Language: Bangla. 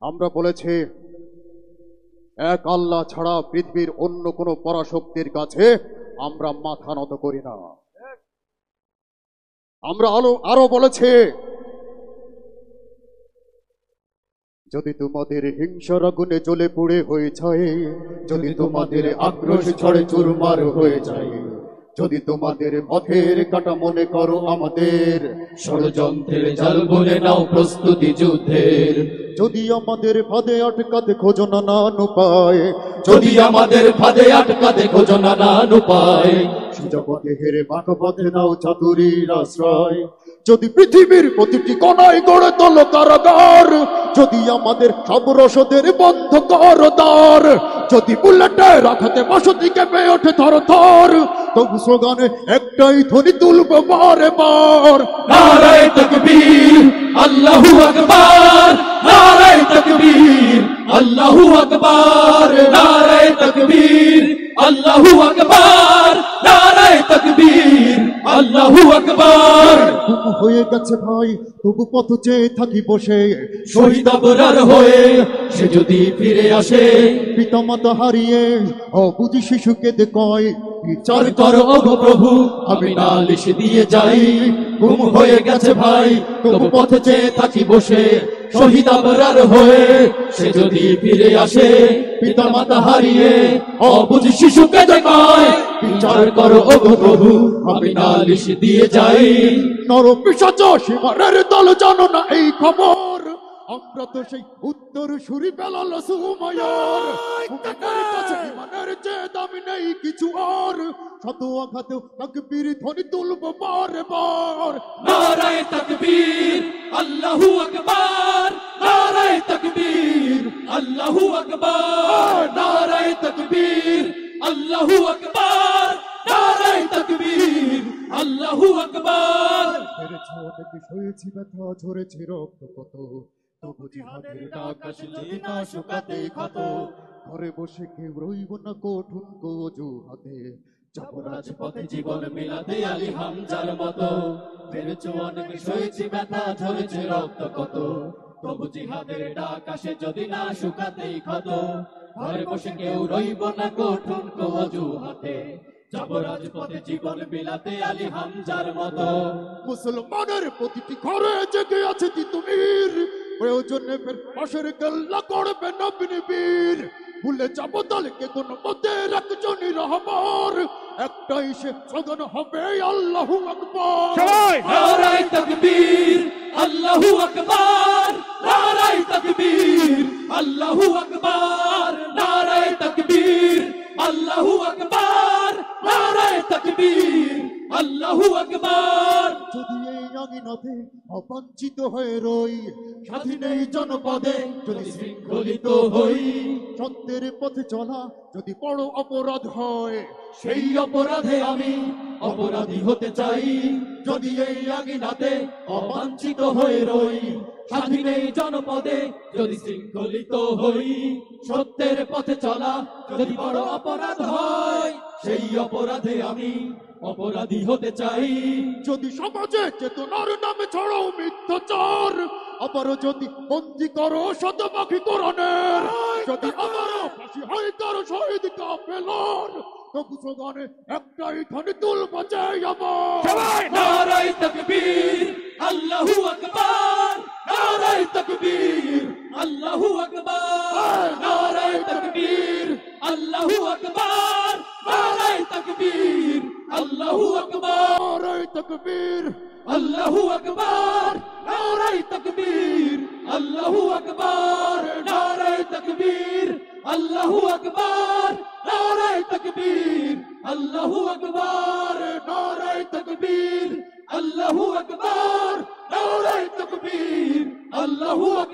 আমরা বলেছি এক আল্লাহ ছাড়া পৃথিবীর অন্য কোনো পরাশক্তির কাছে আমরা মাথা নত করি না। আমরা আরো বলেছি, যদি তোমাদের হিংসার আগুনে জ্বলে পুড়ে হয়ে যায়, যদি তোমাদের আক্রোশ ঝড়ে চুরমার হয়ে যায়, যদি তোমাদের পথের কাটা মনে করো আমাদের, ষড়যন্ত্রের জাল বলে নাও প্রস্তুতি যুদ্ধের। যদি আমাদের ফাঁদে আটকাতে খোঁজো নানান উপায়, যদি আমাদের ফাঁদে আটকাতে খোঁজো নানান উপায়, সোজা পথে হেরে বাঁকা পথে নাও চাতুরীর আশ্রয়। যদি পৃথিবীর প্রতিটি কোণায় গড়ে তোলো কারাগার, যদি আমাদের সব রসদের বন্ধ করো দ্বার, যদি বুলেটের আঘাতে বসতি কেঁপে ওঠে থর থর, তবু স্লোগানে একটাই ধ্বনি তুলবো বারে বার, নারায়ে তাকবীর আল্লাহু আকবার, নারায়ে তাকবীর আল্লাহু আকবার, নারায়ে তাকবীর আল্লাহু আকবার, নারায়ে তাকবীর আল্লাহু আকবার। তবু হয়ে গেছে ভাই, তবু পথ চেয়ে থাকি বসে, শহীদ আবরার হয়ে সে যদি ফিরে আসে, পিতা মাতা হারিয়ে অবুঝি শিশুকে কয়, বিচার করো ওগো প্রভু, আমি নালিশ দিয়ে যাই। গুম হয়ে গেছে ভাই, তবু পথে চেয়ে থাকি বসে, শহীদ আবরার হয়ে সে যদি ফিরে আসে, পিতা মাতা হারিয়ে অবুঝ শিশুকে দেখায়। বিচার করো ওগো প্রভু, আমি নালিশ দিয়ে যাই। নর পিশাচ সীমারের দল জানো না এই খবর, আমরা তো সেই উত্তর সুরি বেলাল সুমায়ার, ইমানের চেয়ে দামি নেই কিছু আর, শত আঘাতে তাকবীর ধ্বনি তুলবো বারে বার, নারায়ে তাকবীর আল্লাহু আকবার, নারায়ে তাকবীর আল্লাহু আকবার, নারায়ে তাকবীর আল্লাহু আকবার, নারায়ে তাকবীর আল্লাহু আকবার। পেরেছ অনেক সয়েছি ব্যথা, ঝরেছে রক্ত কত, তবু জিহাদের ডাক আসে যদি না শুকাতে ক্ষত, ঘরে বসে কেউ রইব না কঠোর অজুহাতে, যাব রাজপথে জীবন মিলাতে আলী হামজার মতো। পেরেছো অনেক সয়েছি ব্যথা, ঝরেছে রক্ত কত, তবু জিহাদের ডাক আসে যদি না শুকাতেই ক্ষত, ঘরে বসে কেউ রইব না কঠোর অজুহাতে, যাব রাজপথে জীবন বিলাতে আলী হামজার মতো। মুসলমানের প্রতিটি ঘরে জেগে আছে তিতুমির, প্রয়োজনে ফের পাশের গেল্লা করবে নবীন বীর, ভুলে যাব দলকে কোন মতে একজনই রহবার, একটাই সে স্লোগান হবে আল্লাহু আকবার, নারায়ে তাকবীর আল্লাহু আকবার, নারায়ে তাকবীর আল্লাহু আকবার, নারায়ে তাকবীর আল্লাহু আকবার, নারায়ে তাকবীর আল্লাহু আকবার। যদি এই আঙিনাতে অবাঞ্ছিত হয়ে রই, স্বাধীন এই জনপদে যদি শৃঙ্খলিত হই, সত্যের পথে চলা যদি বড় অপরাধ হয়, সেই অপরাধে আমি অপরাধী হতে চাই। যদি এই আঙিনাতে অবাঞ্ছিত হয়ে রই, স্বাধীন এই জনপদে যদি শৃঙ্খলিত হই, সত্যের পথে চলা যদি বড় অপরাধ হয়, সেই অপরাধে আমি অপরাধী হতে চাই। যদি সমাজে চেতনার নামে ছড়াও মিথ্যাচার, আবারও যদি বন্দী করো শতপাখি কোরআনের, যদি আবারও ফাঁসি হয় কারো শহীদ কাফেলার, তবু স্লোগানে একটাই ধ্বনি তুলবো যে আমার, নারায়ে তাকবীর আল্লাহু আকবার, নারায়ে তাকবীর আল্লাহু আকবার, নারায়ে তাকবীর আল্লাহু আকবার, নারায়ে তাকবীর আল্লাহু আকবার, নারায়ে তাকবীর আল্লাহু আকবার, নারায়ে তাকবীর আল্লাহু আকবার, নারায়ে তাকবীর আল্লাহু আকবার, নারায়ে তাকবীর আল্লাহু আকবার, নারায়ে তাকবীর আল্লাহু আকবার, নারায়ে তাকবীর আল্লাহু আকবার।